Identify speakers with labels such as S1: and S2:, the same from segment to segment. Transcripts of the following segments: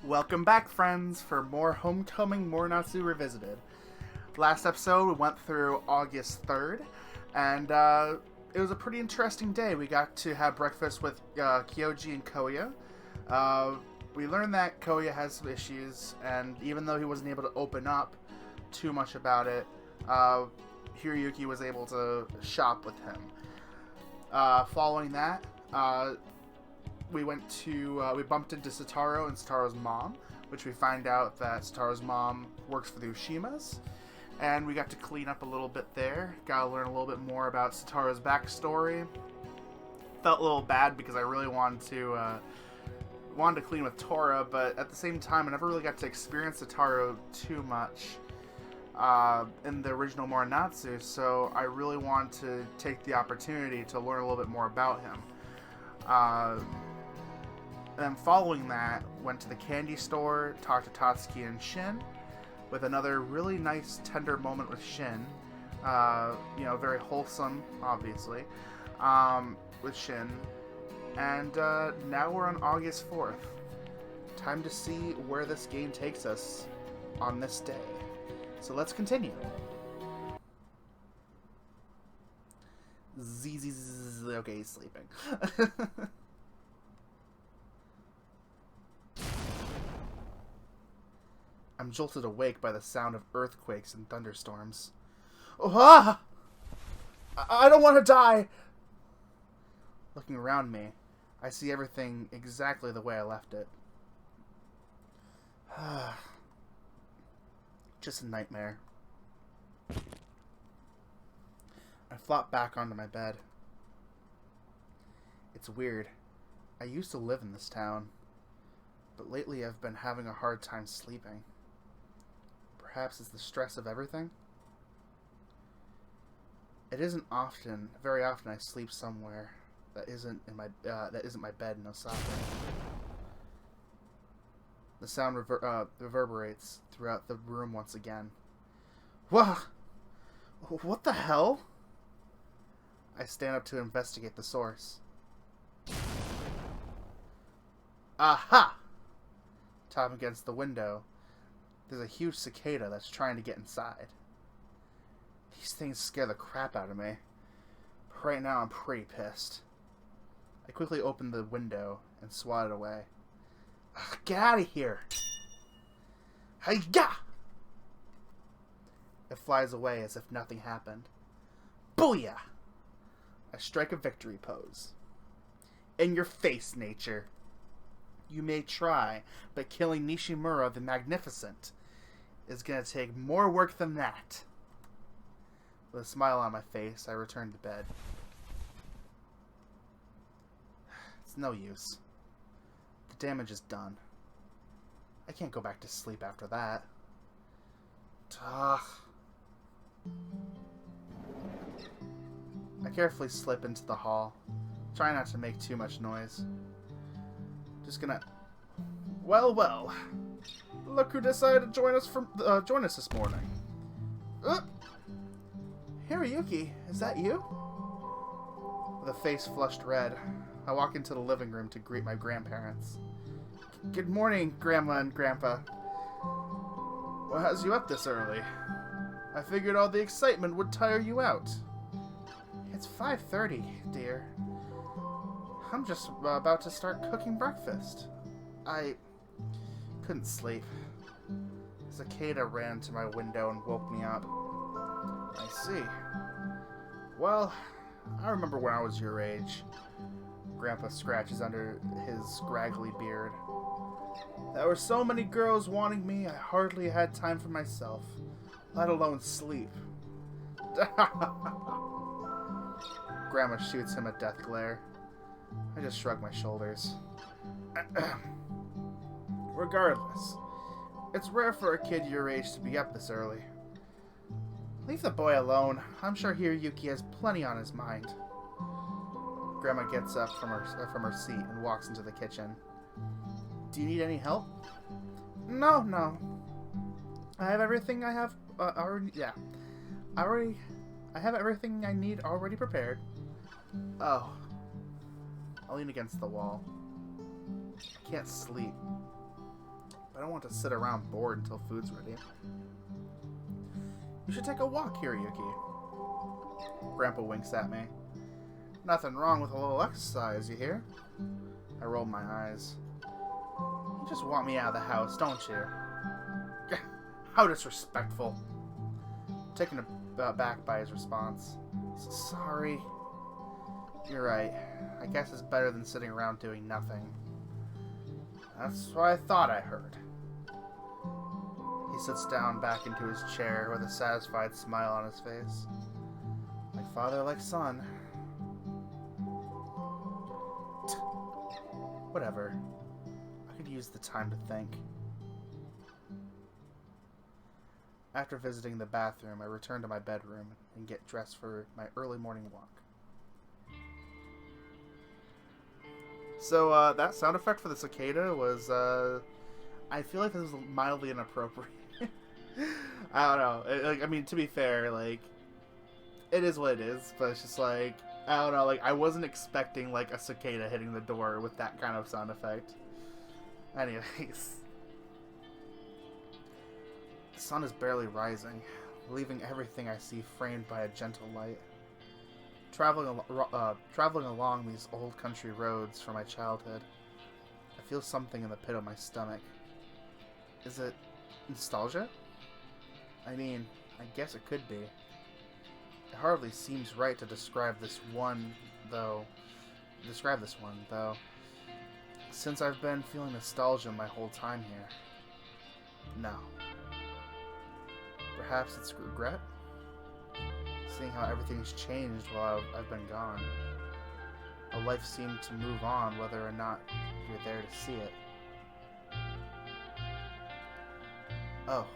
S1: Welcome back, friends, for more Homecoming Morenatsu Revisited. Last episode, we went through August 3rd, and it was a pretty interesting day. We got to have breakfast with Kyouji and Koya. We learned that Koya has some issues, and even though he wasn't able to open up too much about it, Hiroyuki was able to shop with him. Following that, we bumped into Satoru and Satoru's mom, which we find out that Satoru's mom works for the Ushimas, and we got to clean up a little bit there. Got to learn a little bit more about Satoru's backstory. Felt a little bad because I really wanted to clean with Tora, but at the same time, I never really got to experience Satoru too much in the original Morenatsu, so I really want to take the opportunity to learn a little bit more about him. And then following that, went to the candy store, talked to Tatsuki and Shun, with another really nice, tender moment with Shun. Very wholesome, obviously, with Shun. And now we're on August 4th. Time to see where this game takes us on this day. So let's continue. Okay, he's sleeping. I'm jolted awake by the sound of earthquakes and thunderstorms. Oh, ah! I don't want to die! Looking around me, I see everything exactly the way I left it. Just a nightmare. I flop back onto my bed. It's weird. I used to live in this town, but lately I've been having a hard time sleeping. Perhaps it's the stress of everything? It isn't very often I sleep somewhere that isn't my bed in Osaka. The sound reverberates throughout the room once again. Whoa! What the hell? I stand up to investigate the source. Aha! Top against the window, there's a huge cicada that's trying to get inside. These things scare the crap out of me. But right now I'm pretty pissed. I quickly open the window and swat it away. Get out of here! Hi-ya! It flies away as if nothing happened. Booyah! I strike a victory pose. In your face, nature. You may try, but killing Nishimura the Magnificent is going to take more work than that. With a smile on my face, I return to bed. It's no use. The damage is done. I can't go back to sleep after that. Ugh. I carefully slip into the hall, try not to make too much noise. Just gonna... Well. Look who decided to join us this morning. Hiroyuki, is that you? With a face flushed red, I walk into the living room to greet my grandparents. Good morning, Grandma and Grandpa. What has you up this early? I figured all the excitement would tire you out. It's 5:30, dear. I'm just about to start cooking breakfast. I couldn't sleep. A cicada ran to my window and woke me up. I see. Well, I remember when I was your age. Grandpa scratches under his scraggly beard. There were so many girls wanting me, I hardly had time for myself, let alone sleep. Grandma shoots him a death glare. I just shrug my shoulders. Regardless, it's rare for a kid your age to be up this early. Leave the boy alone. I'm sure Hiroyuki has plenty on his mind. Grandma gets up from her seat and walks into the kitchen. Do you need any help? No. I have everything I have already. Yeah, I have everything I need already prepared. Oh. I lean against the wall. I can't sleep. I don't want to sit around bored until food's ready. You should take a walk, Hiroyuki. Grandpa winks at me. Nothing wrong with a little exercise, you hear? I roll my eyes. You just want me out of the house, don't you? How disrespectful. Taken aback by his response. Sorry. You're right. I guess it's better than sitting around doing nothing. That's what I thought I heard. He sits down back into his chair with a satisfied smile on his face. Like father, like son. Whatever. I could use the time to think. After visiting the bathroom, I return to my bedroom and get dressed for my early morning walk. So, that sound effect for the cicada was, I feel like this was mildly inappropriate. I don't know. I mean, to be fair, like, it is what it is, but it's just like, I don't know, like, I wasn't expecting, like, a cicada hitting the door with that kind of sound effect. Anyways. The sun is barely rising, leaving everything I see framed by a gentle light. Traveling along these old country roads from my childhood, I feel something in the pit of my stomach. Is it nostalgia? I mean, I guess it could be. It hardly seems right to describe this one, though, since I've been feeling nostalgia my whole time here. No. Perhaps it's regret? Seeing how everything's changed while I've been gone. A life seemed to move on whether or not you're there to see it. Oh.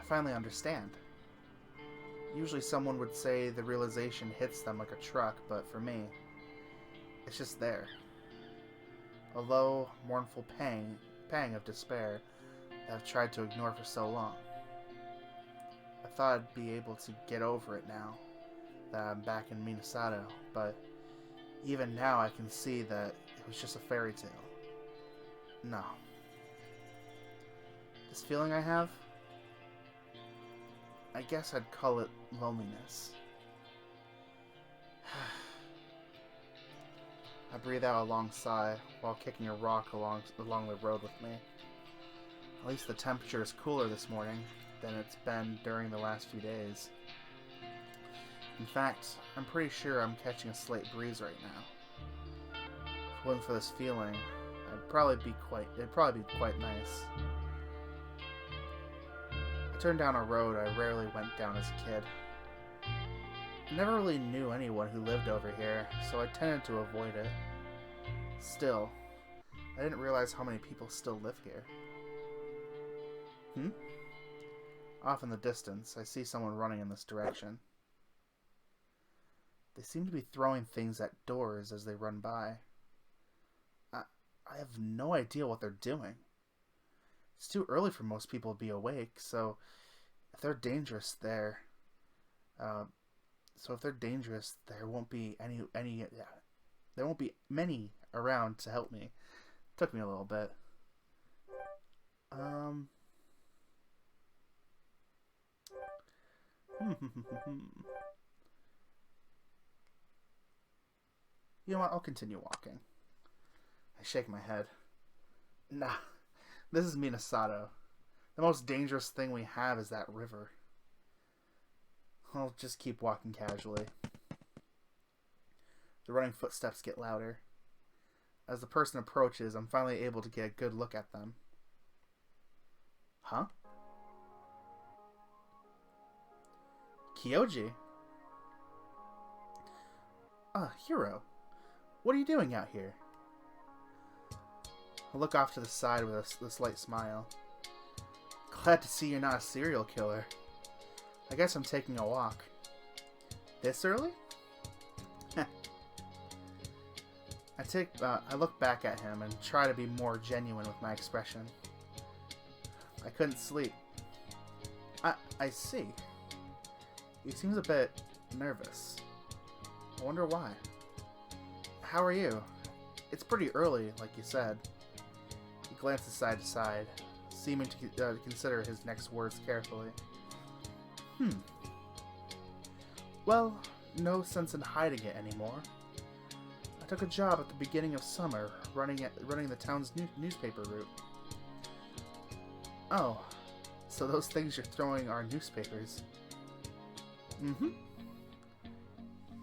S1: I finally understand. Usually someone would say the realization hits them like a truck, but for me, it's just there. A low, mournful pang of despair that I've tried to ignore for so long. I thought I'd be able to get over it now that I'm back in Minasato, but even now I can see that it was just a fairy tale. No. This feeling I have, I guess I'd call it loneliness. I breathe out a long sigh while kicking a rock along the road with me. At least the temperature is cooler this morning than it's been during the last few days. In fact, I'm pretty sure I'm catching a slight breeze right now. If it wasn't for this feeling, it'd probably be quite nice. I turned down a road I rarely went down as a kid. I never really knew anyone who lived over here, so I tended to avoid it. Still, I didn't realize how many people still live here. Off in the distance, I see someone running in this direction. They seem to be throwing things at doors as they run by. I have no idea what they're doing. It's too early for most people to be awake, so if they're dangerous, there won't be there won't be many around to help me. Took me a little bit. You know what? I'll continue walking. I shake my head. Nah, this is Minasato. The most dangerous thing we have is that river. I'll just keep walking casually. The running footsteps get louder. As the person approaches, I'm finally able to get a good look at them. Huh? Kyouji? Hiro. What are you doing out here? I look off to the side with a slight smile. Glad to see you're not a serial killer. I guess I'm taking a walk. This early? I look back at him and try to be more genuine with my expression. I couldn't sleep. I see. He seems a bit nervous. I wonder why. How are you? It's pretty early, like you said. He glances side to side, seeming to consider his next words carefully. Well, no sense in hiding it anymore. I took a job at the beginning of summer, running the town's newspaper route. Oh, so those things you're throwing are newspapers.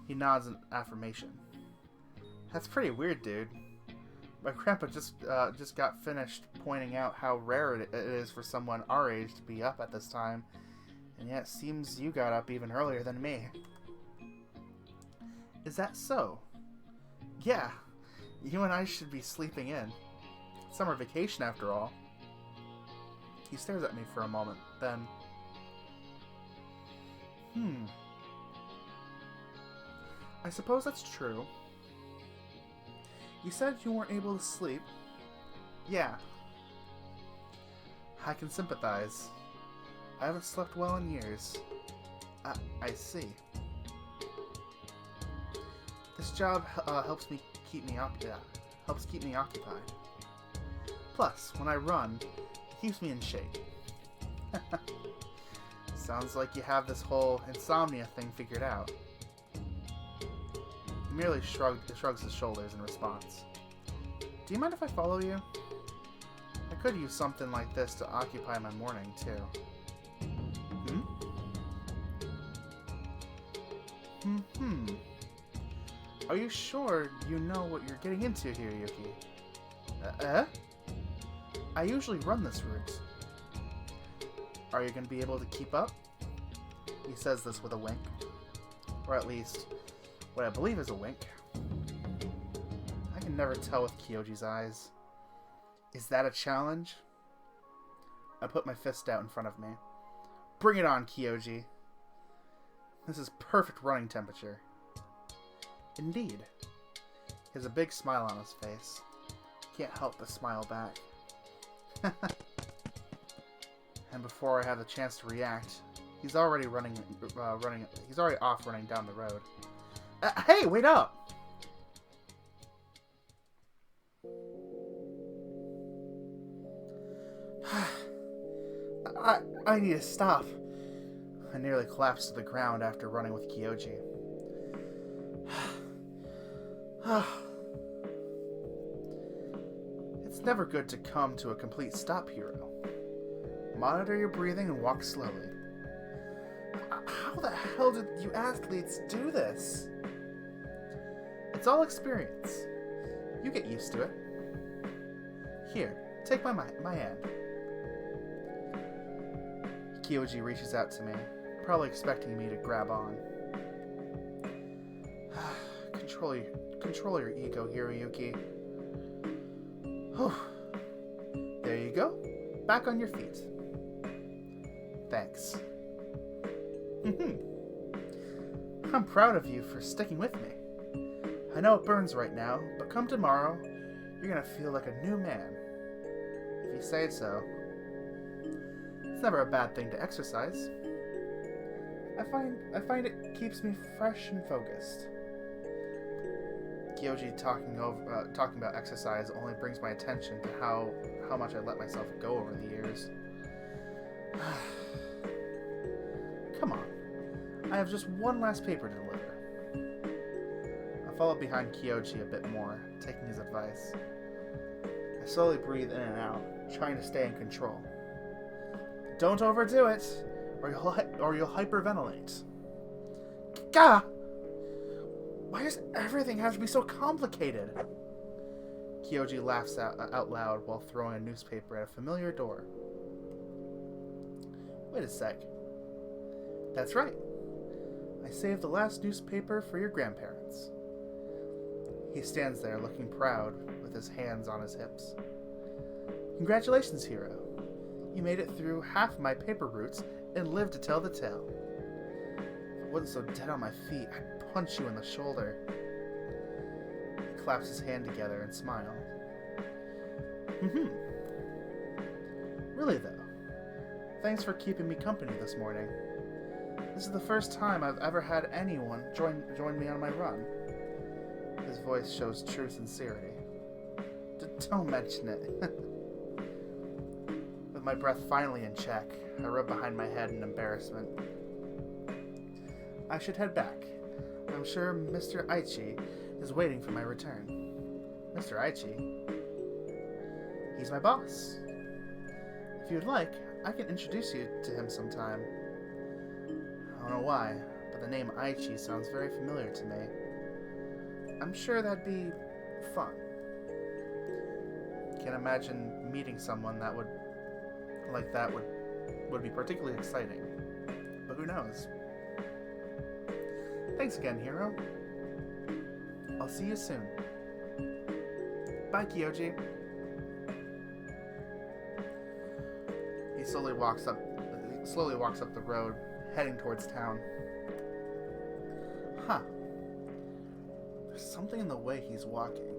S1: He nods in affirmation. That's pretty weird, dude. My grandpa just got finished pointing out how rare it is for someone our age to be up at this time, and yet it seems you got up even earlier than me. Is that so? Yeah, you and I should be sleeping in. Summer vacation, after all. He stares at me for a moment, then... I suppose that's true. You said you weren't able to sleep. Yeah. I can sympathize. I haven't slept well in years. I see. This job helps keep me occupied. Plus, when I run, it keeps me in shape. Sounds like you have this whole insomnia thing figured out. He merely shrugs his shoulders in response. Do you mind if I follow you? I could use something like this to occupy my morning, too. Are you sure you know what you're getting into here, Yuki? I usually run this route. Are you going to be able to keep up? He says this with a wink. Or at least, what I believe is a wink. I can never tell with Kyouji's eyes. Is that a challenge? I put my fist out in front of me. Bring it on, Kyouji. This is perfect running temperature. Indeed. He has a big smile on his face. Can't help but smile back. And before I have the chance to react, he's already he's already off running down the road. Hey, wait up! I need to stop. I nearly collapsed to the ground after running with Kyouji. It's never good to come to a complete stop, hero. Monitor your breathing and walk slowly. How the hell did you athletes do this? It's all experience. You get used to it. Here, take my hand. Kyouji reaches out to me, probably expecting me to grab on. Control your ego, Hiroyuki. There you go. Back on your feet. Thanks. I'm proud of you for sticking with me. I know it burns right now, but come tomorrow, you're gonna feel like a new man. If you say so. It's never a bad thing to exercise. I find it keeps me fresh and focused. Kyouji talking about exercise only brings my attention to how much I let myself go over the years. Come on. I have just one last paper to deliver. I follow behind Kyouji a bit more, taking his advice. I slowly breathe in and out, trying to stay in control. Don't overdo it, or you'll hyperventilate. Gah! Why does everything have to be so complicated? Kyouji laughs out loud while throwing a newspaper at a familiar door. Wait a sec. That's right. I saved the last newspaper for your grandparents. He stands there looking proud with his hands on his hips. Congratulations, hero. You made it through half my paper routes and lived to tell the tale. If I wasn't so dead on my feet, I'd punch you in the shoulder. He claps his hand together and smiled. Really though, thanks for keeping me company this morning. This is the first time I've ever had anyone join me on my run. His voice shows true sincerity. Don't mention it. With my breath finally in check, I rub behind my head in embarrassment. I should head back. I'm sure Mr. Aichi is waiting for my return. Mr. Aichi? He's my boss. If you'd like, I can introduce you to him sometime. I don't know why, but the name Aichi sounds very familiar to me. I'm sure that'd be fun. Can't imagine meeting someone that would be particularly exciting. But who knows? Thanks again, hero. I'll see you soon. Bye, Kyouji. He slowly walks up the road, heading towards town. Huh. There's something in the way he's walking.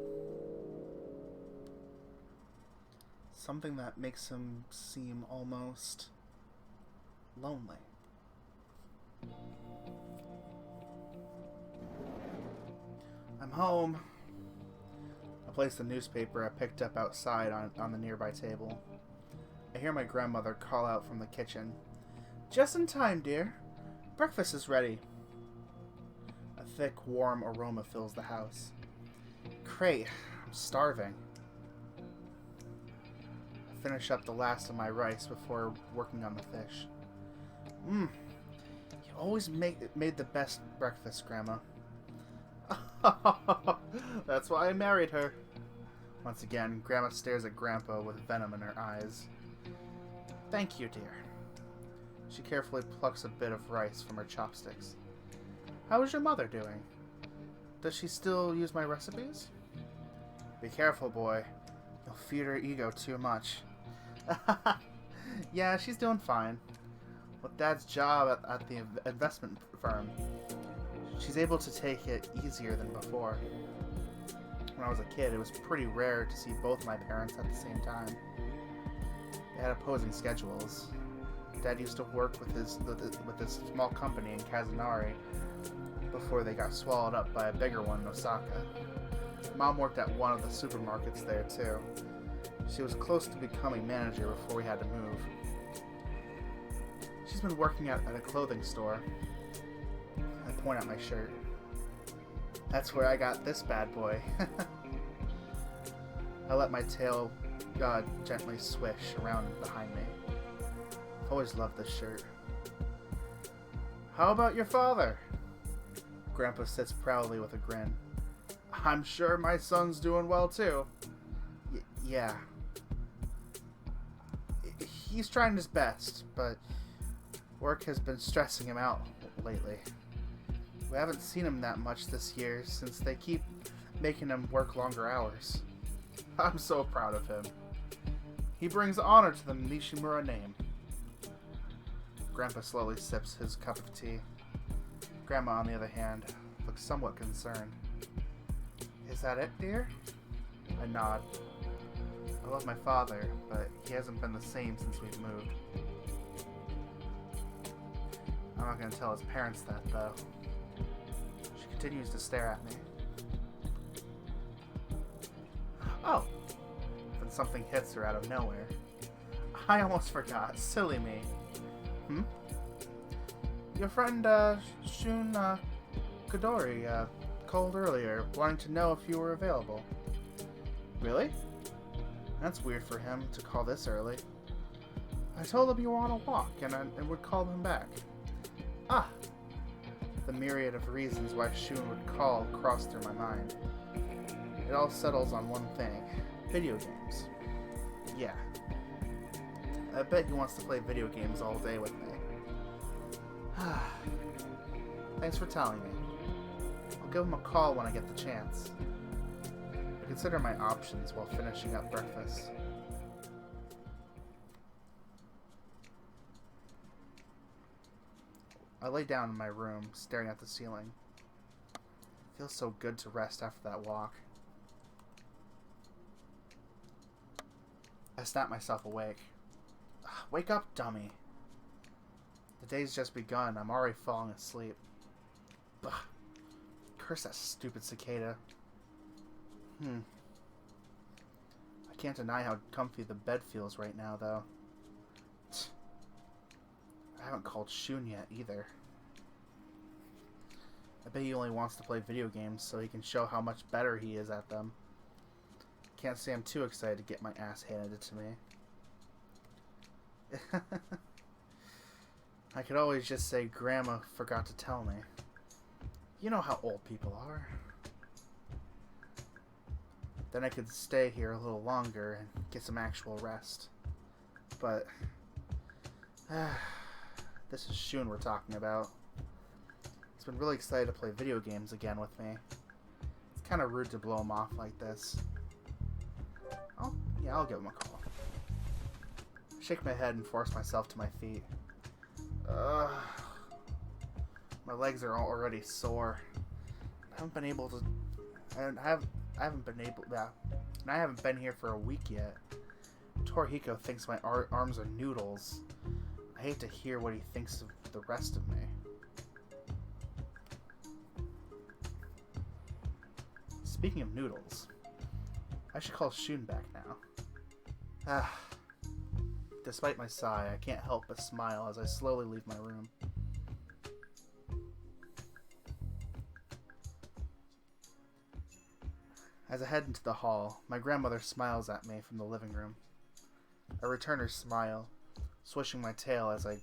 S1: Something that makes him seem almost lonely. I'm home. I place the newspaper I picked up outside on the nearby table. I hear my grandmother call out from the kitchen. Just in time, dear. Breakfast is ready. A thick, warm aroma fills the house. Great. I'm starving. I finish up the last of my rice before working on the fish. You always made the best breakfast, Grandma. That's why I married her. Once again, Grandma stares at Grandpa with venom in her eyes. Thank you, dear. She carefully plucks a bit of rice from her chopsticks. How is your mother doing? Does she still use my recipes? Be careful, boy. You'll feed her ego too much. Yeah, she's doing fine. With Dad's job at the investment firm, she's able to take it easier than before. When I was a kid, it was pretty rare to see both my parents at the same time. They had opposing schedules. Dad used to work with this small company in Kazunari before they got swallowed up by a bigger one in Osaka. Mom worked at one of the supermarkets there too. She was close to becoming manager before we had to move. She's been working at a clothing store. I point at my shirt. That's where I got this bad boy. I let my tail gently swish around behind me. I've always loved this shirt. How about your father? Grandpa sits proudly with a grin. I'm sure my son's doing well too. Yeah. He's trying his best, but work has been stressing him out lately. We haven't seen him that much this year since they keep making him work longer hours. I'm so proud of him. He brings honor to the Nishimura name. Grandpa slowly sips his cup of tea. Grandma, on the other hand, looks somewhat concerned. Is that it, dear? I nod. I love my father, but he hasn't been the same since we've moved. I'm not going to tell his parents that, though. She continues to stare at me. Oh! Then something hits her out of nowhere. I almost forgot. Silly me. Your friend, Shun, Kodori, called earlier, wanting to know if you were available. Really? That's weird for him to call this early. I told him you were on a walk, and would call him back. Ah! The myriad of reasons why Shun would call crossed through my mind. It all settles on one thing. Video games. Yeah. I bet he wants to play video games all day with me. Thanks for telling me. I'll give him a call when I get the chance. I consider my options while finishing up breakfast. I lay down in my room, staring at the ceiling. It feels so good to rest after that walk. I snap myself awake. Wake up, dummy. The day's just begun. I'm already falling asleep. Bah. Curse that stupid cicada. I can't deny how comfy the bed feels right now, though. I haven't called Shun yet, either. I bet he only wants to play video games so he can show how much better he is at them. Can't say I'm too excited to get my ass handed to me. I could always just say Grandma forgot to tell me. You know how old people are. Then I could stay here a little longer and get some actual rest. But this is Shun we're talking about. He's been really excited to play video games again with me. It's kind of rude to blow him off like this. I'll give him a call. Shake my head and force myself to my feet. My legs are already sore. I haven't been able to. I haven't been here for a week yet. Torihiko thinks my arms are noodles. I hate to hear what he thinks of the rest of me. Speaking of noodles, I should call Shun back now. Despite my sigh, I can't help but smile as I slowly leave my room. As I head into the hall, my grandmother smiles at me from the living room. I return her smile, swishing my tail as I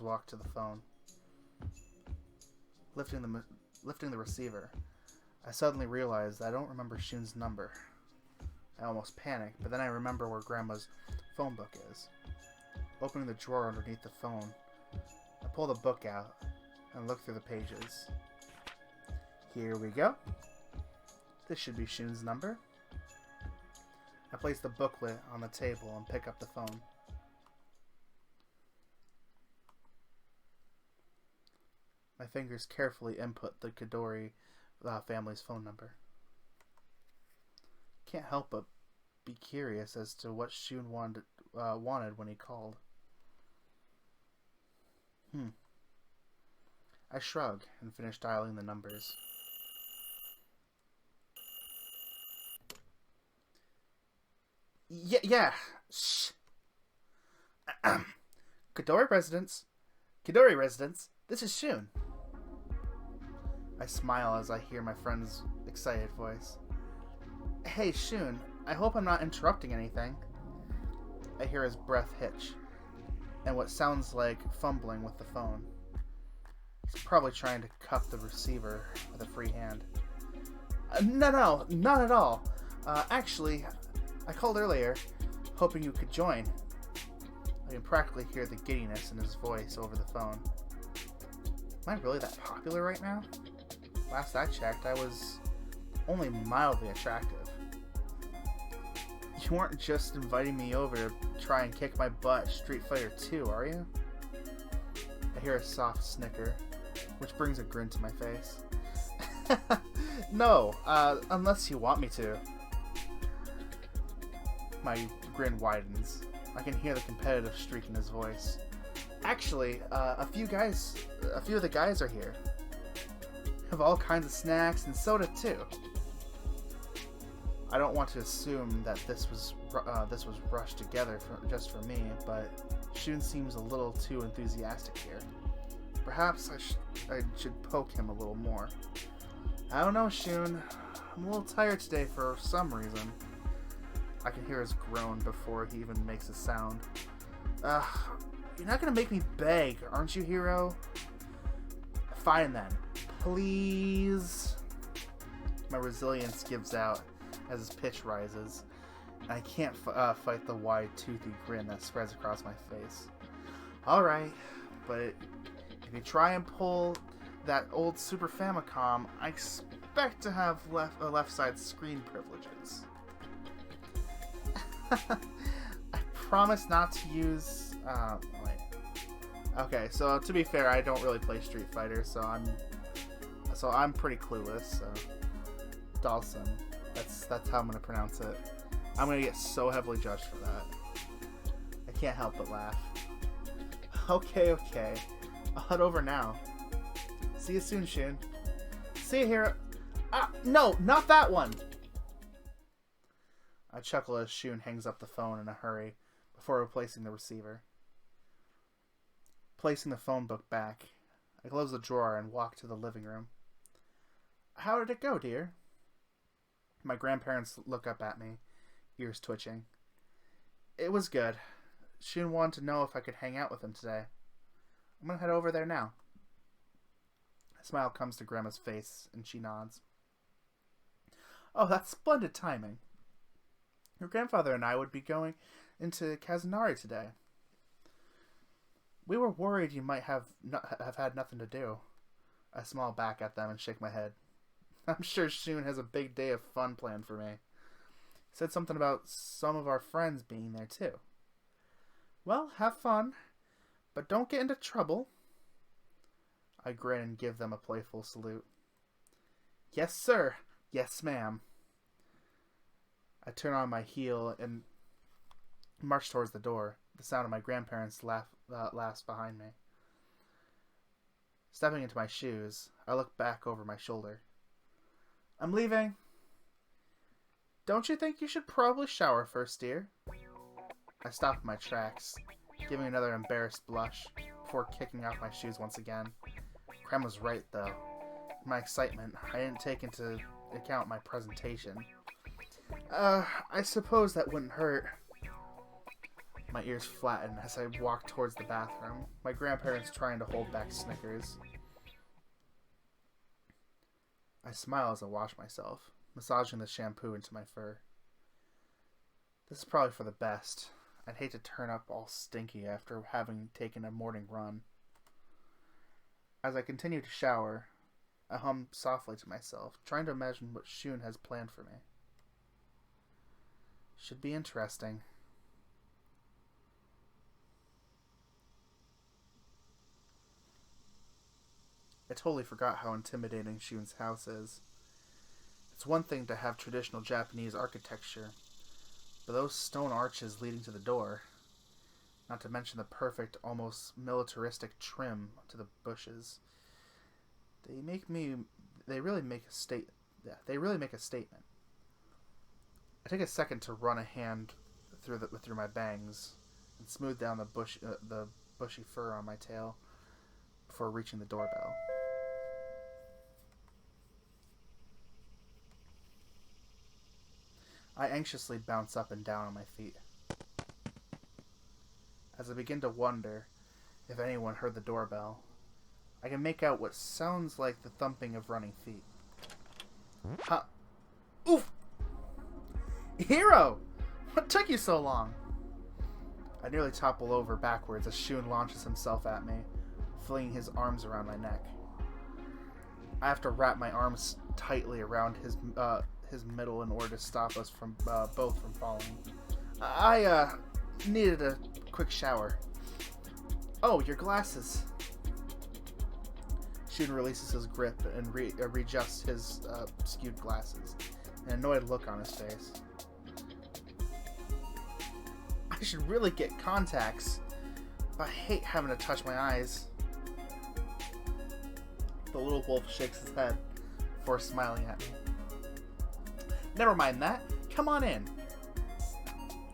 S1: walk to the phone. Lifting the receiver, I suddenly realize that I don't remember Shun's number. I almost panic, but then I remember where Grandma's phone book is. Opening the drawer underneath the phone, I pull the book out and look through the pages. Here we go. This should be Shun's number. I place the booklet on the table and pick up the phone. My fingers carefully input the Kidori family's phone number. Can't help but be curious as to what Shun wanted when he called. I shrug and finish dialing the numbers. Yeah. Shh. Kidori residence. This is Shun. I smile as I hear my friend's excited voice. Hey, Shun. I hope I'm not interrupting anything. I hear his breath hitch, and what sounds like fumbling with the phone. He's probably trying to cuff the receiver with a free hand. No, not at all. Actually, I called earlier, hoping you could join. I can practically hear the giddiness in his voice over the phone. Am I really that popular right now? Last I checked, I was only mildly attractive. You weren't just inviting me over to try and kick my butt Street Fighter 2, are you? I hear a soft snicker, which brings a grin to my face. No, unless you want me to. My grin widens. I can hear the competitive streak in his voice. Actually, a few of the guys are here. Have all kinds of snacks and soda too. I don't want to assume that this was rushed together just for me, but Shun seems a little too enthusiastic here. Perhaps I should poke him a little more. I don't know, Shun. I'm a little tired today for some reason. I can hear his groan before he even makes a sound. You're not gonna make me beg, aren't you, hero? Fine then. Please. My resilience gives out as his pitch rises, and I can't fight the wide, toothy grin that spreads across my face. Alright, but if you try and pull that old Super Famicom, I expect to have left side screen privileges. I promise not to use... wait. Okay, so to be fair, I don't really play Street Fighter, so I'm pretty clueless, so... Dawson. That's how I'm gonna pronounce it. I'm gonna get so heavily judged for that. I can't help but laugh. Okay. I'll head over now. See you soon, Shun. See you here. No, not that one! I chuckle as Shun hangs up the phone in a hurry before replacing the receiver. placing the phone book back. I close the drawer and walk to the living room. How did it go, dear? My grandparents look up at me, ears twitching. It was good. Shun wanted to know if I could hang out with him today. I'm gonna head over there now. A smile comes to Grandma's face, and she nods. Oh, that's splendid timing. Your grandfather and I would be going into Kazunari today. We were worried you might have had nothing to do. I smile back at them and shake my head. I'm sure Shun has a big day of fun planned for me. He said something about some of our friends being there too. Well, have fun, but don't get into trouble. I grin and give them a playful salute. Yes, sir. Yes, ma'am. I turn on my heel and march towards the door. The sound of my grandparents' laughs behind me. Stepping into my shoes, I look back over my shoulder. I'm leaving. Don't you think you should probably shower first, dear? I stop in my tracks, giving another embarrassed blush before kicking off my shoes once again. Grandma was right, though. In my excitement, I didn't take into account my presentation. I suppose that wouldn't hurt. My ears flatten as I walk towards the bathroom, my grandparents trying to hold back snickers. I smile as I wash myself, massaging the shampoo into my fur. This is probably for the best. I'd hate to turn up all stinky after having taken a morning run. As I continue to shower, I hum softly to myself, trying to imagine what Shun has planned for me. Should be interesting. I totally forgot how intimidating Shun's house is. It's one thing to have traditional Japanese architecture, but those stone arches leading to the door, not to mention the perfect, almost militaristic trim to the bushes, they really make a statement. I take a second to run a hand through my bangs and smooth down the bushy fur on my tail before reaching the doorbell. I anxiously bounce up and down on my feet. As I begin to wonder if anyone heard the doorbell, I can make out what sounds like the thumping of running feet. Huh? Oof! Hero! What took you so long? I nearly topple over backwards as Shun launches himself at me, flinging his arms around my neck. I have to wrap my arms tightly around his middle in order to stop us from both from falling. I needed a quick shower. Oh, your glasses. Shun releases his grip and readjusts his skewed glasses, an annoyed look on his face. I should really get contacts, but I hate having to touch my eyes. The little wolf shakes his head before smiling at me. Never mind that. Come on in.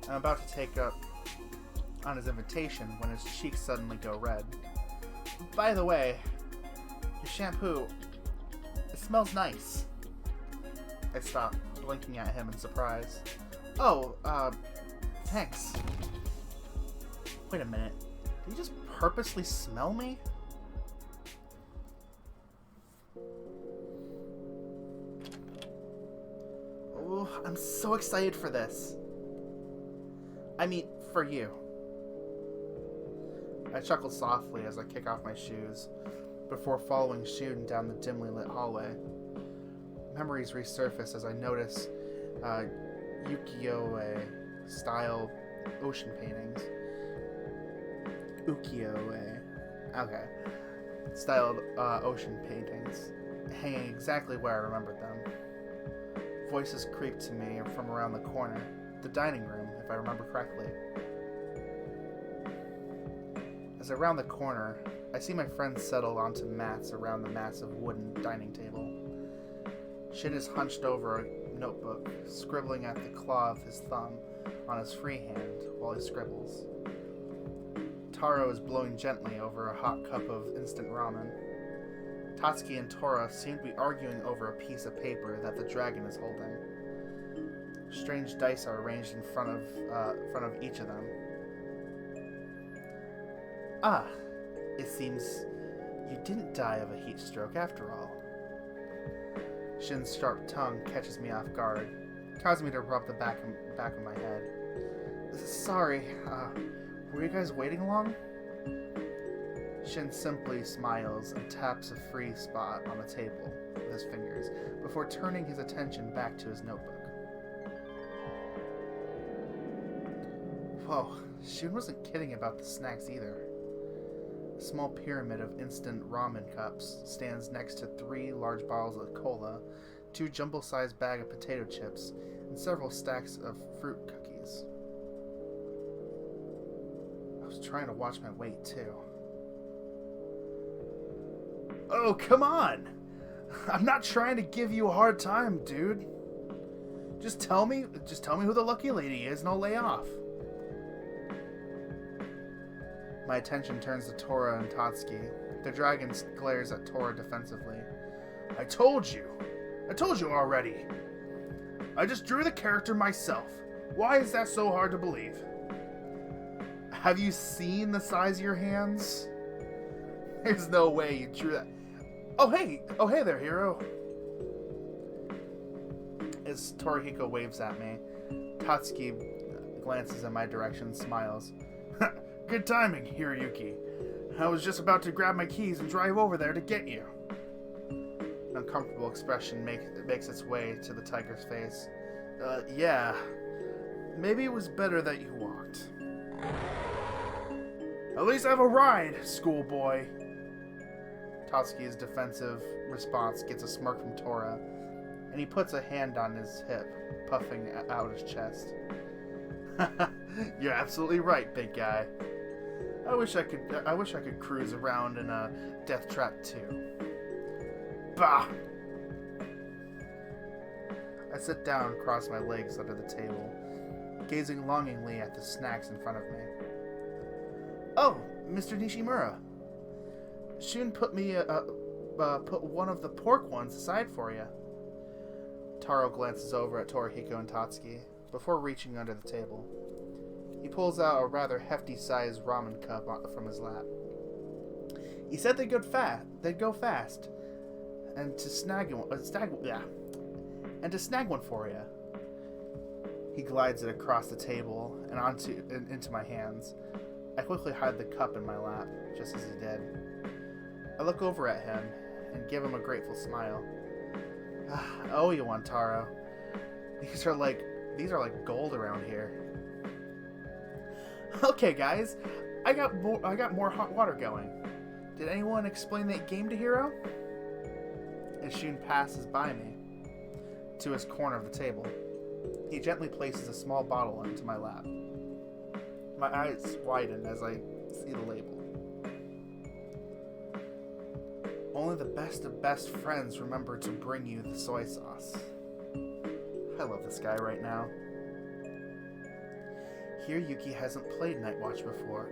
S1: I'm about to take up on his invitation when his cheeks suddenly go red. By the way, your shampoo, it smells nice. I stop, blinking at him in surprise. Oh, thanks. Wait a minute. Did you just purposely smell me? Oh, I'm so excited for this. I mean, for you. I chuckle softly as I kick off my shoes, before following Shun down the dimly lit hallway. Memories resurface as I notice ukiyo-e-style ocean paintings. Ukiyo-e. Okay. Styled ocean paintings, hanging exactly where I remembered them. Voices creep to me from around the corner, the dining room, if I remember correctly. As I round the corner, I see my friend settle onto mats around the massive wooden dining table. Shun is hunched over a notebook, scribbling at the claw of his thumb on his free hand while he scribbles. Taro is blowing gently over a hot cup of instant ramen. Tatsuki and Tora seem to be arguing over a piece of paper that the dragon is holding. Strange dice are arranged in front of each of them. Ah, it seems you didn't die of a heat stroke after all. Shun's sharp tongue catches me off guard, causing me to rub the back of my head. Sorry, were you guys waiting long? Shun simply smiles and taps a free spot on the table with his fingers before turning his attention back to his notebook. Whoa, Shun wasn't kidding about the snacks either. A small pyramid of instant ramen cups stands next to 3 large bottles of cola, 2 jumbo-sized bags of potato chips, and several stacks of fruit cookies. I was trying to watch my weight too. Oh, come on! I'm not trying to give you a hard time, dude. Just tell me who the lucky lady is and I'll lay off. My attention turns to Tora and Tatsuki. The dragon glares at Tora defensively. I told you already. I just drew the character myself. Why is that so hard to believe? Have you seen the size of your hands? There's no way you drew that. Oh hey there, hero. As Torihiko waves at me, Tatsuki glances in my direction and smiles. Good timing, Hiroyuki. I was just about to grab my keys and drive over there to get you. An uncomfortable expression makes its way to the tiger's face. Yeah. Maybe it was better that you walked. At least I have a ride, schoolboy. Tatsuki's defensive response gets a smirk from Tora, and he puts a hand on his hip, puffing out his chest. You're absolutely right, big guy. I wish I could cruise around in a death trap too. Bah! I sit down and cross my legs under the table, gazing longingly at the snacks in front of me. Oh, Mr. Nishimura. Shun put one of the pork ones aside for you. Taro glances over at Torihiko and Tatsuki before reaching under the table. He pulls out a rather hefty-sized ramen cup from his lap. He said they'd go fast, and to snag one for you. He glides it across the table and into my hands. I quickly hide the cup in my lap, just as he did. I look over at him and give him a grateful smile. I owe you one, Taro. These are like gold around here. Okay, guys, I got more hot water going. Did anyone explain that game to Hiro? As Shun passes by me to his corner of the table, he gently places a small bottle into my lap. My eyes widen as I see the label. Only the best of best friends remember to bring you the soy sauce. I love this guy right now. Hiroyuki hasn't played Night Watch before.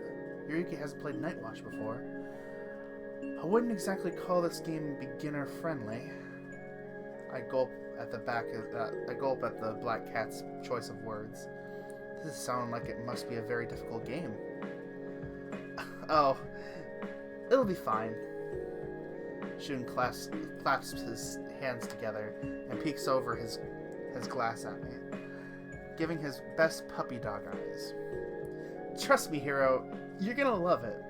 S1: I wouldn't exactly call this game beginner friendly. I gulp at the black cat's choice of words. This sounds like it must be a very difficult game. Oh, it'll be fine. Shun claps his hands together and peeks over his glass at me, giving his best puppy dog eyes. Trust me, Hiro, you're gonna love it.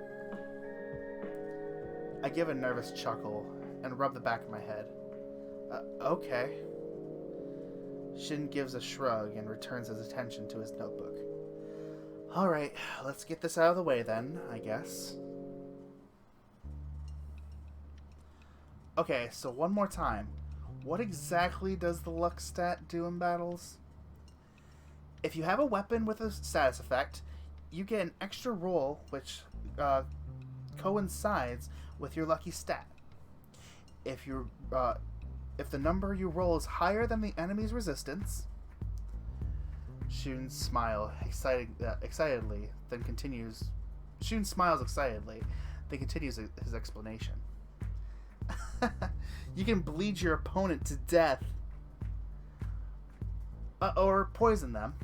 S1: I give a nervous chuckle and rub the back of my head. Okay. Shun gives a shrug and returns his attention to his notebook. Alright, let's get this out of the way then, I guess. Okay, so one more time. What exactly does the luck stat do in battles? If you have a weapon with a status effect, you get an extra roll which coincides with your lucky stat. If the number you roll is higher than the enemy's resistance, Shun smiles excitedly, then continues Shun smiles excitedly, then continues his explanation. You can bleed your opponent to death. Or poison them.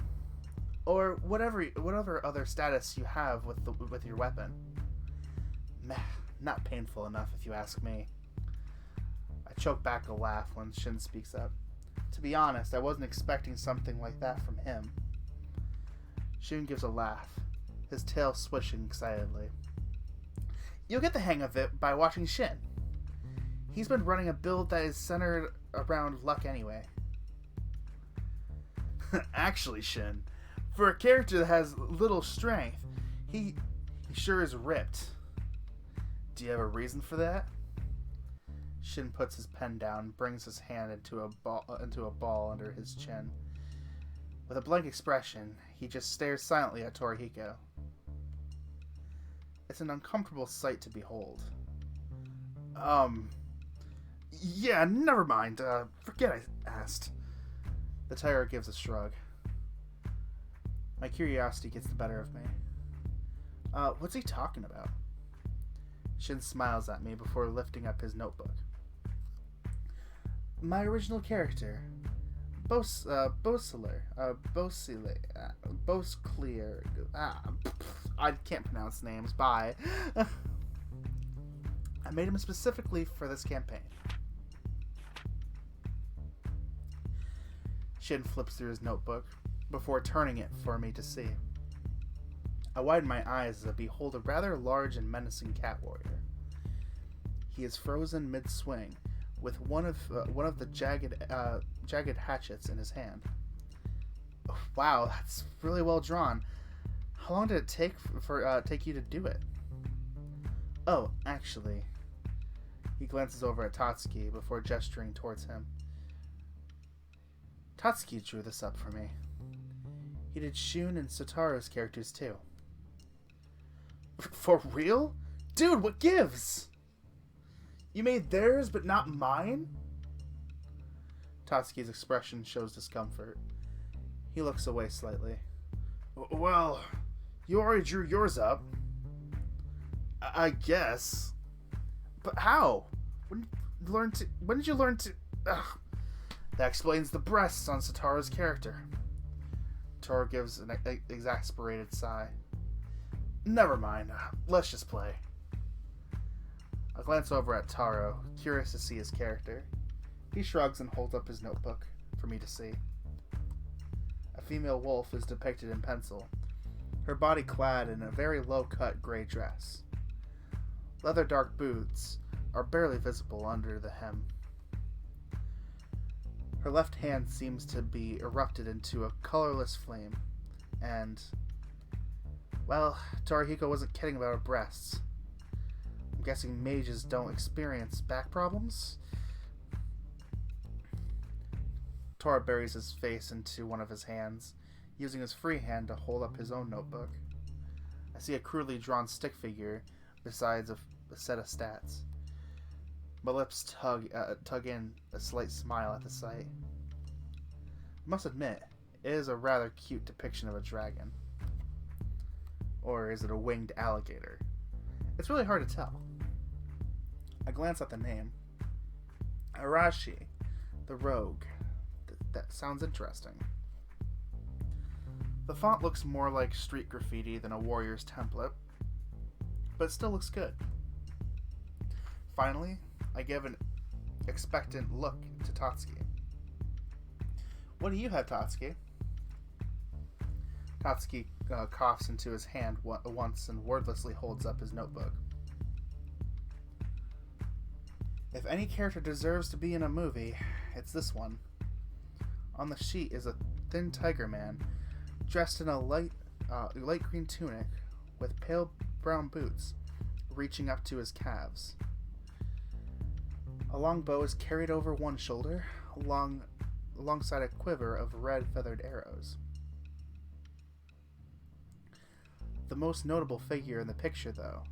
S1: Or whatever other status you have with your weapon. Meh, not painful enough if you ask me. I choke back a laugh when Shun speaks up. To be honest, I wasn't expecting something like that from him. Shun gives a laugh, his tail swishing excitedly. You'll get the hang of it by watching Shin. He's been running a build that is centered around luck anyway. Actually, Shin, for a character that has little strength, he sure is ripped. Do you have a reason for that? Shin puts his pen down, brings his hand into a ball under his chin. With a blank expression, he just stares silently at Torihiko. It's an uncomfortable sight to behold. Yeah, never mind. Forget I asked. The tiger gives a shrug. My curiosity gets the better of me. What's he talking about? Shin smiles at me before lifting up his notebook. My original character, Bosclear. I can't pronounce names. Bye. I made him specifically for this campaign. Shin flips through his notebook before turning it for me to see. I widen my eyes as I behold a rather large and menacing cat warrior. He is frozen mid-swing, with one of the jagged hatchets in his hand. Oh, wow, that's really well drawn. How long did it take you to do it? Oh, actually, he glances over at Tatsuki before gesturing towards him. Tatsuki drew this up for me. He did Shun and Sotaro's characters too. For real? Dude, what gives? You made theirs, but not mine? Tatsuki's expression shows discomfort. He looks away slightly. Well, you already drew yours up. I guess. But how? When did you learn to... Ugh. That explains the breasts on Sotaro's character. Toro gives an exasperated sigh. Never mind. Let's just play. I glance over at Taro, curious to see his character. He shrugs and holds up his notebook for me to see. A female wolf is depicted in pencil, her body clad in a very low-cut gray dress. Leather dark boots are barely visible under the hem. Her left hand seems to be erupted into a colorless flame, and... well, Torihiko wasn't kidding about her breasts. I'm guessing mages don't experience back problems? Tora buries his face into one of his hands, using his free hand to hold up his own notebook. I see a crudely drawn stick figure besides a set of stats. My lips tug in a slight smile at the sight. I must admit, it is a rather cute depiction of a dragon. Or is it a winged alligator? It's really hard to tell. I glance at the name. Arashi, the rogue. That sounds interesting. The font looks more like street graffiti than a warrior's template, but it still looks good. Finally, I give an expectant look to Tatsuki. What do you have, Tatsuki? Tatsuki coughs into his hand once and wordlessly holds up his notebook. If any character deserves to be in a movie, it's this one. On the sheet is a thin tiger man, dressed in a light green tunic with pale brown boots, reaching up to his calves. A long bow is carried over one shoulder, alongside a quiver of red feathered arrows. The most notable figure in the picture, though,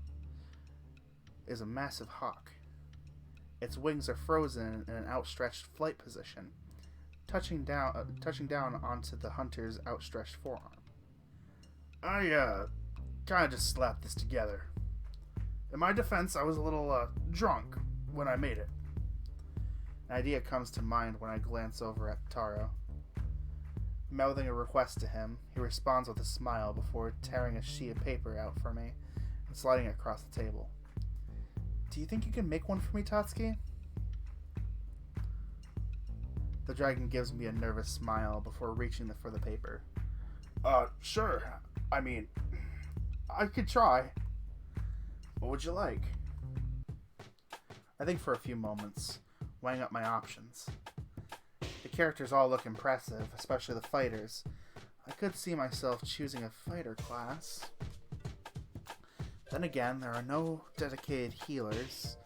S1: is a massive hawk. Its wings are frozen in an outstretched flight position, touching down onto the hunter's outstretched forearm. I kind of just slapped this together. In my defense, I was a little drunk when I made it. An idea comes to mind when I glance over at Taro. Mouthing a request to him, he responds with a smile before tearing a sheet of paper out for me and sliding it across the table. Do you think you can make one for me, Tatsuki? The dragon gives me a nervous smile before reaching for the paper. Sure. I mean, I could try. What would you like? I think for a few moments, weighing up my options. The characters all look impressive, especially the fighters. I could see myself choosing a fighter class. Then again, there are no dedicated healers.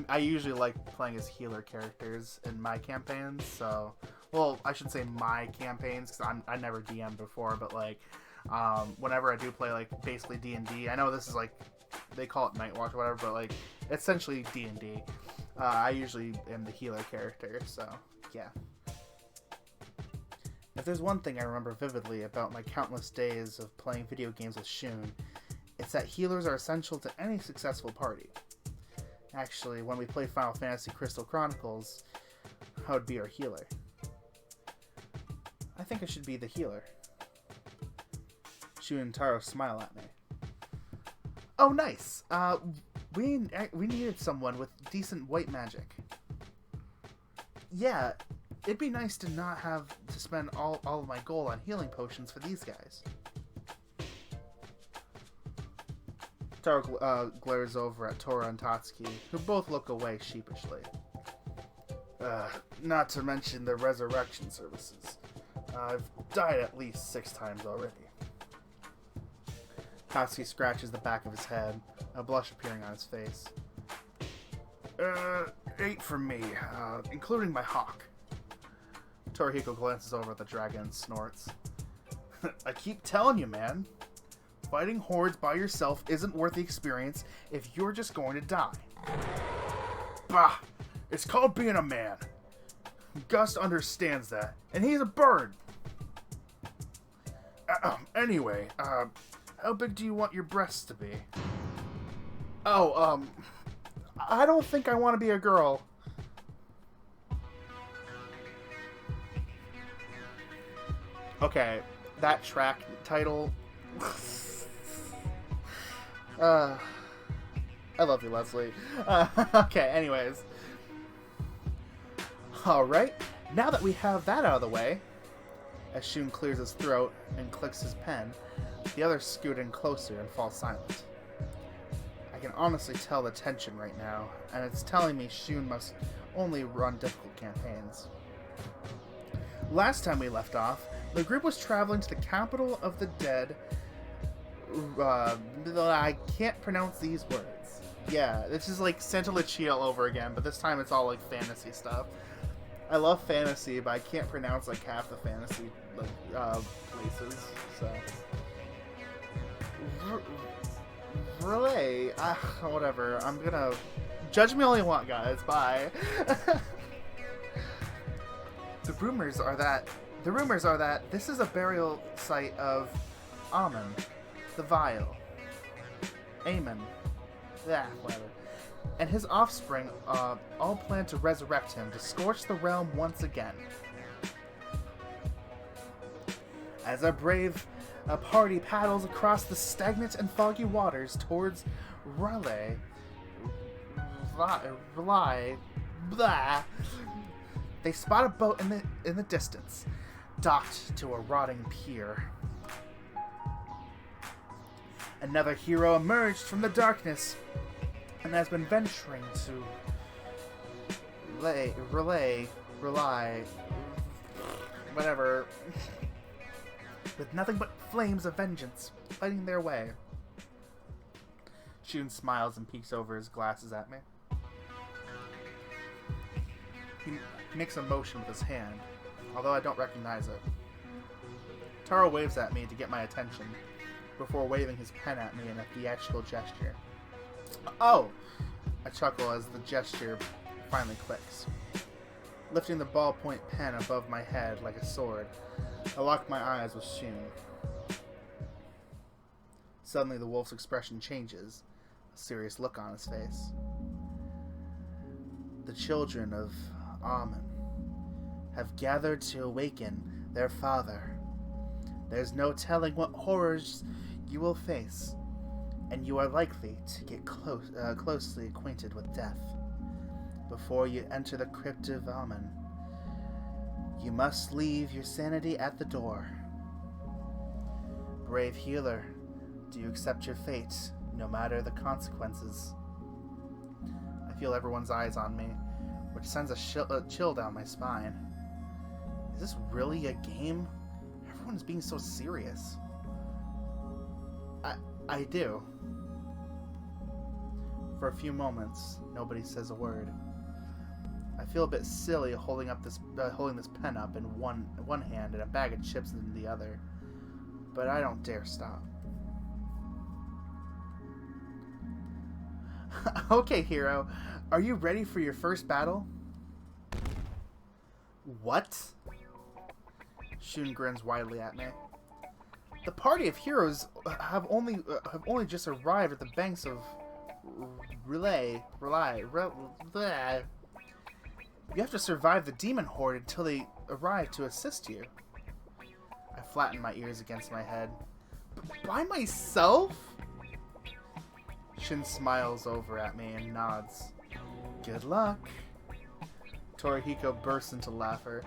S1: I usually like playing as healer characters in my campaigns, so... Well, I should say my campaigns, because I never DM'd before, but, like, whenever I do play, like, basically D&D, I know this is, like, they call it Nightwatch or whatever, but, like, essentially D&D. I usually am the healer character, so, yeah. If there's one thing I remember vividly about my countless days of playing video games with Shun, it's that healers are essential to any successful party. Actually, when we played Final Fantasy Crystal Chronicles, I would be our healer. I think I should be the healer. Shun and Taro smile at me. Oh, nice! We needed someone with decent white magic. Yeah, it'd be nice to not have to spend all of my gold on healing potions for these guys. Taro glares over at Tora and Tatsuki, who both look away sheepishly. Not to mention the resurrection services. I've died at least 6 times already. Tatsuki scratches the back of his head, a blush appearing on his face. 8 from me, including my hawk. Torihiko glances over at the dragon and snorts. I keep telling you, man. Fighting hordes by yourself isn't worth the experience if you're just going to die. Bah! It's called being a man. Gus understands that, and he's a bird. Anyway, how big do you want your breasts to be? Oh, I don't think I want to be a girl. Okay, that track title... I love you, Leslie. Okay, anyways. Alright, now that we have that out of the way, as Shun clears his throat and clicks his pen, the others scoot in closer and fall silent. I can honestly tell the tension right now, and it's telling me Shun must only run difficult campaigns. Last time we left off, the group was traveling to the capital of the dead. I can't pronounce these words. Yeah, this is like Santa Lucia all over again, but this time it's all like fantasy stuff. I love fantasy, but I can't pronounce like half the fantasy like places. So, really, whatever. I'm gonna judge me all you want, guys. Bye. The rumors are that this is a burial site of Amun, the Vile, Amun, whatever, and his offspring all plan to resurrect him to scorch the realm once again. As a party paddles across the stagnant and foggy waters towards Raleigh, they spot a boat in the distance, docked to a rotting pier. Another hero emerged from the darkness and has been venturing to rely, whatever, with nothing but flames of vengeance fighting their way. Shun smiles and peeks over his glasses at me. He makes a motion with his hand, although I don't recognize it. Taro waves at me to get my attention, before waving his pen at me in a theatrical gesture. Oh! I chuckle as the gesture finally clicks. Lifting the ballpoint pen above my head like a sword, I locked my eyes with Shun. Suddenly the wolf's expression changes, a serious look on his face. The children of Amen have gathered to awaken their father. There's no telling what horrors you will face, and you are likely to get closely acquainted with death. Before you enter the crypt of Amen, you must leave your sanity at the door. Brave healer, do you accept your fate, no matter the consequences? I feel everyone's eyes on me, which sends a chill down my spine. Is this really a game? Everyone's being so serious. I do. For a few moments, nobody says a word. I feel a bit silly holding this pen up in one hand and a bag of chips in the other, but I don't dare stop. Okay, hero, are you ready for your first battle? What? Shun grins widely at me. The party of heroes have only just arrived at the banks of Relay. You have to survive the demon horde until they arrive to assist you. I flatten my ears against my head. By myself? Shun smiles over at me and nods. Good luck. Torihiko bursts into laughter.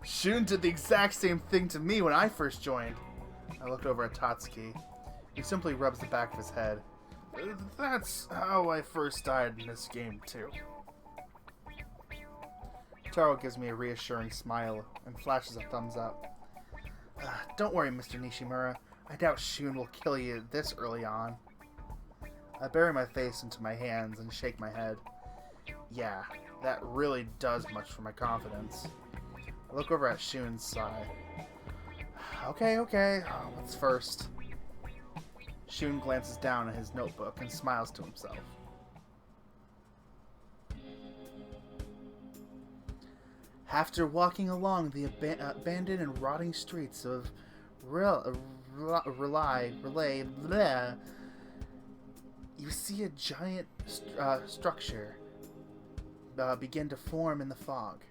S1: Shun did the exact same thing to me when I first joined. I looked over at Tatsuki. He simply rubs the back of his head. That's how I first died in this game, too. Taro gives me a reassuring smile and flashes a thumbs up. Don't worry, Mr. Nishimura. I doubt Shun will kill you this early on. I bury my face into my hands and shake my head. Yeah, that really does much for my confidence. I look over at Shun and sigh. Okay. What's first? Shun glances down at his notebook and smiles to himself. After walking along the abandoned and rotting streets of Relay, you see a giant structure begin to form in the fog.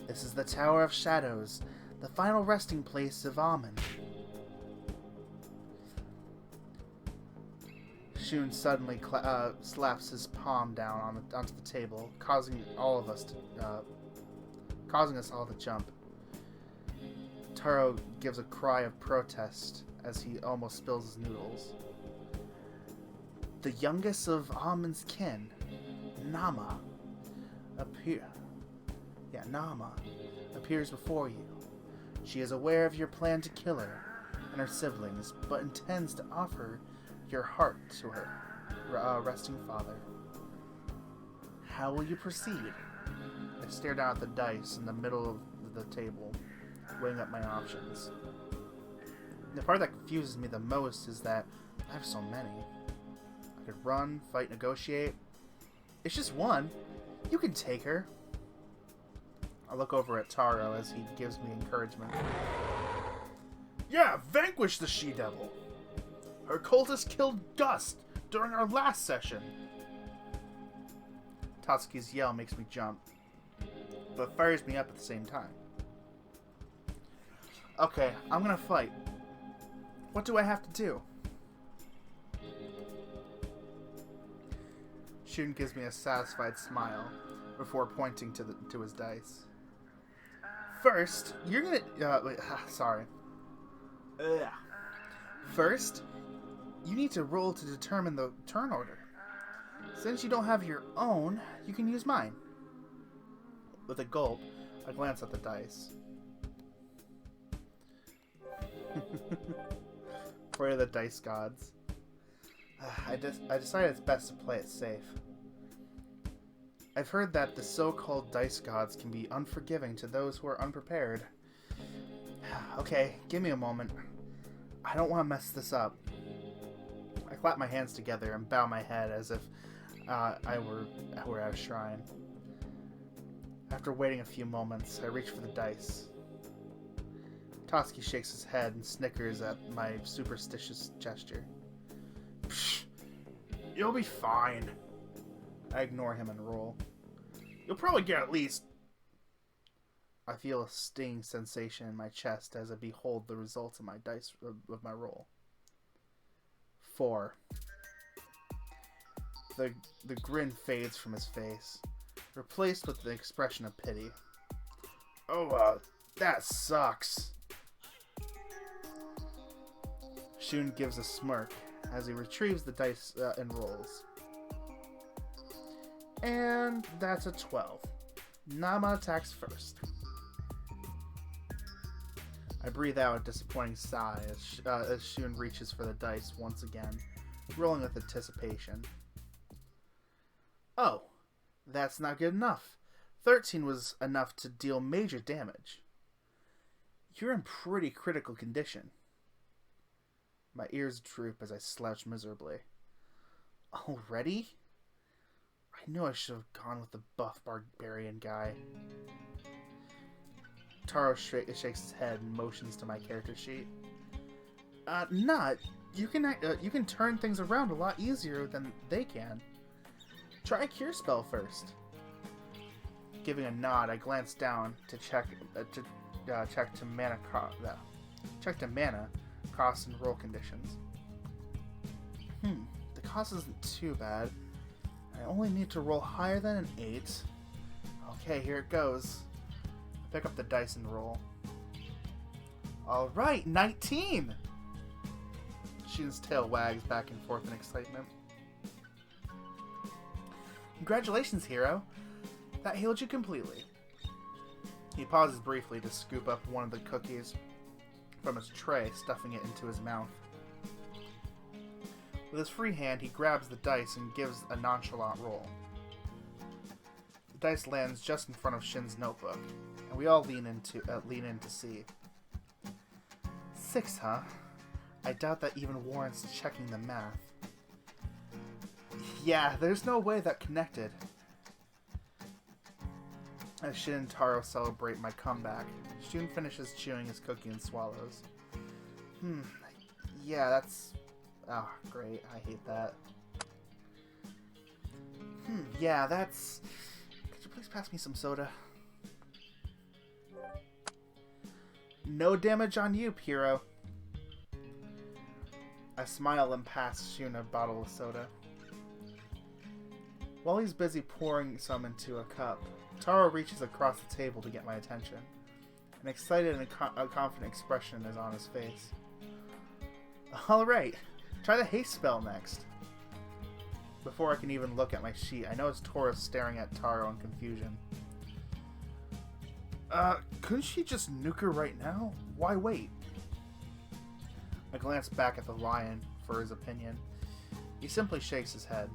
S1: This is the Tower of Shadows, the final resting place of Amen. Shun suddenly slaps his palm down onto the table, causing us all to jump. Taro gives a cry of protest as he almost spills his noodles. The youngest of Amen's kin, Nama, appears before you. She is aware of your plan to kill her and her siblings, but intends to offer your heart to her resting father. How will you proceed? I stare down at the dice in the middle of the table, weighing up my options. The part that confuses me the most is that I have so many. I could run, fight, negotiate. It's just one. You can take her. I look over at Taro as he gives me encouragement. Yeah, vanquish the she-devil. Her cultist killed Gust during our last session. Tatsuki's yell makes me jump, but fires me up at the same time. Okay, I'm gonna fight. What do I have to do? Shun gives me a satisfied smile before pointing to his dice. First, you're gonna... sorry. First, you need to roll to determine the turn order. Since you don't have your own, you can use mine. With a gulp, I glance at the dice. Pray to the dice gods. I decided it's best to play it safe. I've heard that the so-called dice gods can be unforgiving to those who are unprepared. Okay, give me a moment. I don't want to mess this up. I clap my hands together and bow my head as if were at a shrine. After waiting a few moments, I reach for the dice. Toski shakes his head and snickers at my superstitious gesture. Psh, you'll be fine. I ignore him and roll. You'll probably get at least... I feel a stinging sensation in my chest as I behold the results of my dice of my roll. 4. The grin fades from his face, replaced with the expression of pity. Oh, that sucks. Shun gives a smirk as he retrieves the dice and rolls. And that's a 12. Nama attacks first. I breathe out a disappointing sigh as Shun reaches for the dice once again, rolling with anticipation. Oh, that's not good enough. 13 was enough to deal major damage. You're in pretty critical condition. My ears droop as I slouch miserably. Already? I knew I should have gone with the buff barbarian guy. Taro shakes his head and motions to my character sheet. Nut, you can turn things around a lot easier than they can. Try a cure spell first. Giving a nod, I glance down to check to mana cost and roll conditions. The cost isn't too bad. I only need to roll higher than an 8. Okay, here it goes. I pick up the dice and roll. Alright, 19! Shun's tail wags back and forth in excitement. Congratulations, hero. That healed you completely. He pauses briefly to scoop up one of the cookies from his tray, stuffing it into his mouth. With his free hand, he grabs the dice and gives a nonchalant roll. The dice lands just in front of Shin's notebook, and we all lean in to see. 6, huh? I doubt that even warrants checking the math. Yeah, there's no way that connected. As Shun and Taro celebrate my comeback, Shun finishes chewing his cookie and swallows. Yeah, that's... Oh, great. I hate that. Yeah, that's... Could you please pass me some soda? No damage on you, hero. I smile and pass Shun a bottle of soda. While he's busy pouring some into a cup, Taro reaches across the table to get my attention. An excited and confident expression is on his face. Alright, try the haste spell next. Before I can even look at my sheet, I notice Tora staring at Taro in confusion. Couldn't she just nuke her right now? Why wait? I glance back at the lion for his opinion. He simply shakes his head.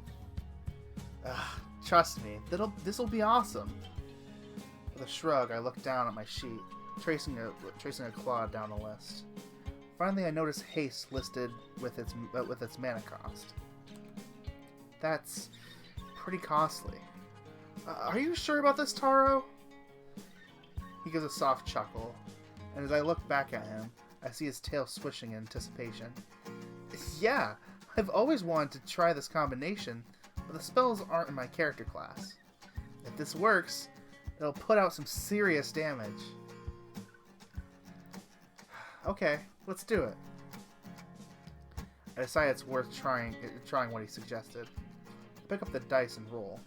S1: Trust me, this'll be awesome. With a shrug, I look down at my sheet, tracing a claw down the list. Finally, I notice haste listed with its mana cost. That's pretty costly. Are you sure about this, Taro? He gives a soft chuckle, and as I look back at him, I see his tail swishing in anticipation. Yeah, I've always wanted to try this combination, but the spells aren't in my character class. If this works, it'll put out some serious damage. Okay, let's do it. I decide it's worth trying what he suggested. I pick up the dice and roll.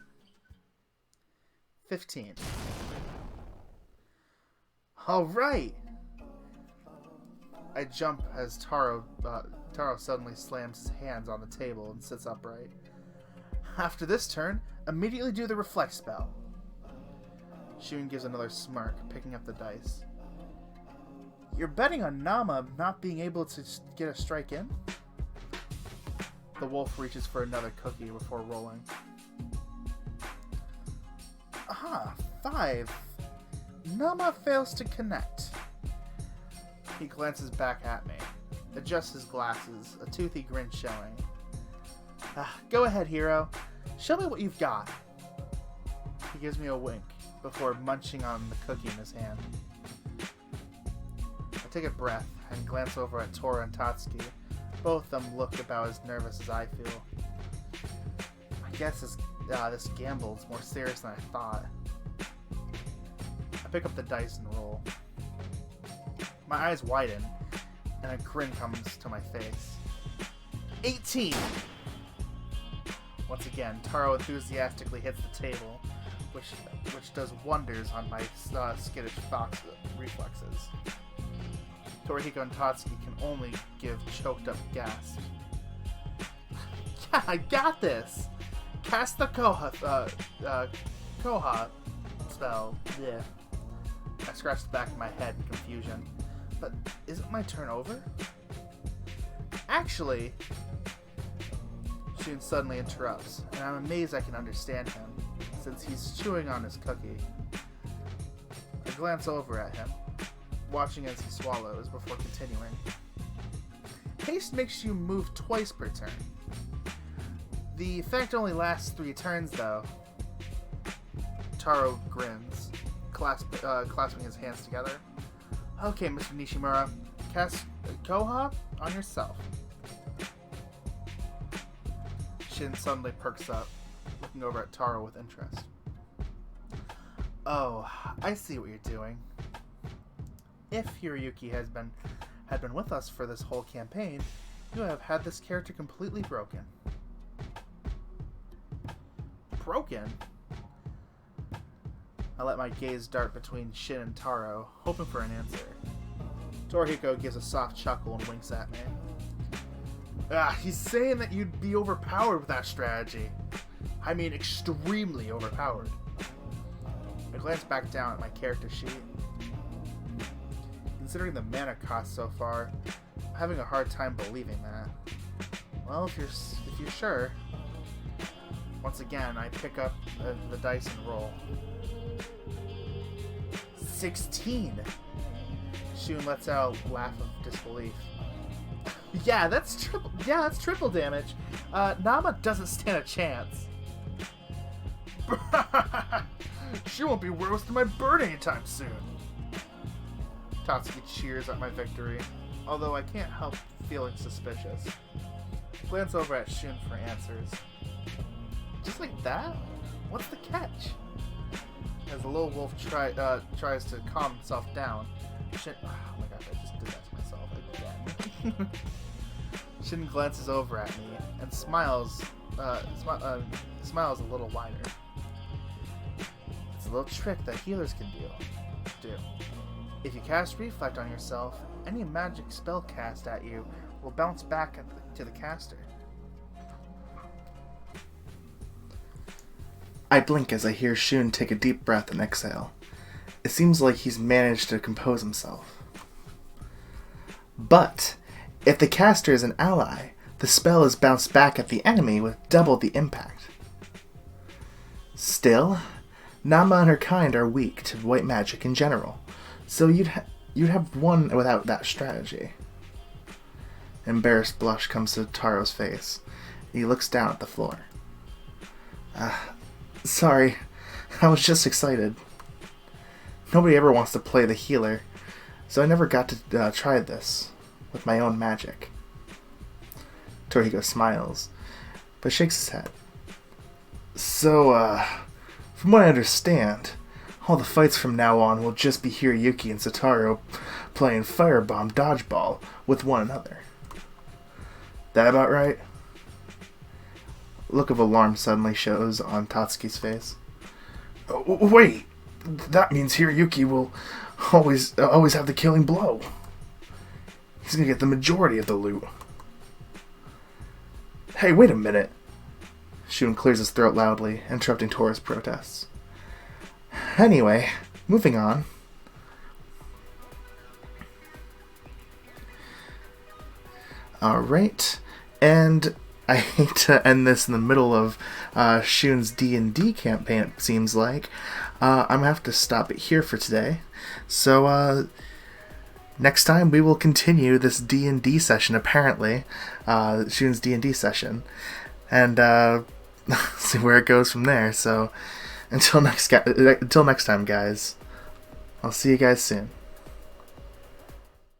S1: 15. Alright! I jump as Taro suddenly slams his hands on the table and sits upright. After this turn, immediately do the reflect spell. Shun gives another smirk, picking up the dice. You're betting on Nama not being able to get a strike in? The wolf reaches for another cookie before rolling. 5. Nama fails to connect. He glances back at me, adjusts his glasses, a toothy grin showing. Go ahead, hero. Show me what you've got. He gives me a wink before munching on the cookie in his hand. I take a breath and glance over at Tora and Tatsuki. Both of them look about as nervous as I feel. I guess this gamble is more serious than I thought. I pick up the dice and roll. My eyes widen, and a grin comes to my face. 18! Once again, Taro enthusiastically hits the table, which does wonders on my skittish fox reflexes. Torihiko and Tatsuki can only give choked up gasps. Yeah, I got this! Cast the Koha spell. Yeah. I scratch the back of my head in confusion. But isn't my turn over? Actually, Shun suddenly interrupts, and I'm amazed I can understand him, since he's chewing on his cookie. I glance over at him, watching as he swallows before continuing. Haste makes you move twice per turn. The effect only lasts 3 turns, though. Taro grins, clasping his hands together. Okay, Mr. Nishimura, cast Koha on yourself. Shun suddenly perks up, looking over at Taro with interest. Oh, I see what you're doing. If Hiroyuki had been with us for this whole campaign, you have had this character completely broken. Broken? I let my gaze dart between Shun and Taro, hoping for an answer. Torihiko gives a soft chuckle and winks at me. He's saying that you'd be overpowered with that strategy. I mean, extremely overpowered. I glance back down at my character sheet. Considering the mana cost so far, I'm having a hard time believing that. Well, if you're sure. Once again, I pick up the dice and roll. 16! Shun lets out a laugh of disbelief. Yeah, that's triple damage. Nama doesn't stand a chance. She won't be worse than my bird anytime soon. Tatsuki cheers at my victory, although I can't help feeling suspicious. I glance over at Shun for answers. Just like that? What's the catch? As the little wolf tries to calm himself down, Shun... Oh my gosh, I just did that to myself again. Shun glances over at me and smiles a little wider. It's a little trick that healers can do. If you cast Reflect on yourself, any magic spell cast at you will bounce back to the caster. I blink as I hear Shun take a deep breath and exhale. It seems like he's managed to compose himself. But if the caster is an ally, the spell is bounced back at the enemy with double the impact. Still, Nama and her kind are weak to white magic in general, so you'd have won without that strategy. An embarrassed blush comes to Taro's face. He looks down at the floor. Sorry, I was just excited. Nobody ever wants to play the healer, so I never got to try this with my own magic. Torihiko smiles, but shakes his head. So, from what I understand, all the fights from now on will just be Hiroyuki and Satoru playing firebomb dodgeball with one another. That about right? A look of alarm suddenly shows on Tatsuki's face. Wait, that means Hiroyuki will always have the killing blow. He's gonna get the majority of the loot. Hey, wait a minute. Shun clears his throat loudly, interrupting Tora's protests. Anyway, moving on. Alright, and I hate to end this in the middle of Shun's D&D campaign, it seems like. I'm going to have to stop it here for today. So, next time we will continue this D&D session, apparently. Shun's D&D session. And, see where it goes from there. So until next time, guys, I'll see you guys soon.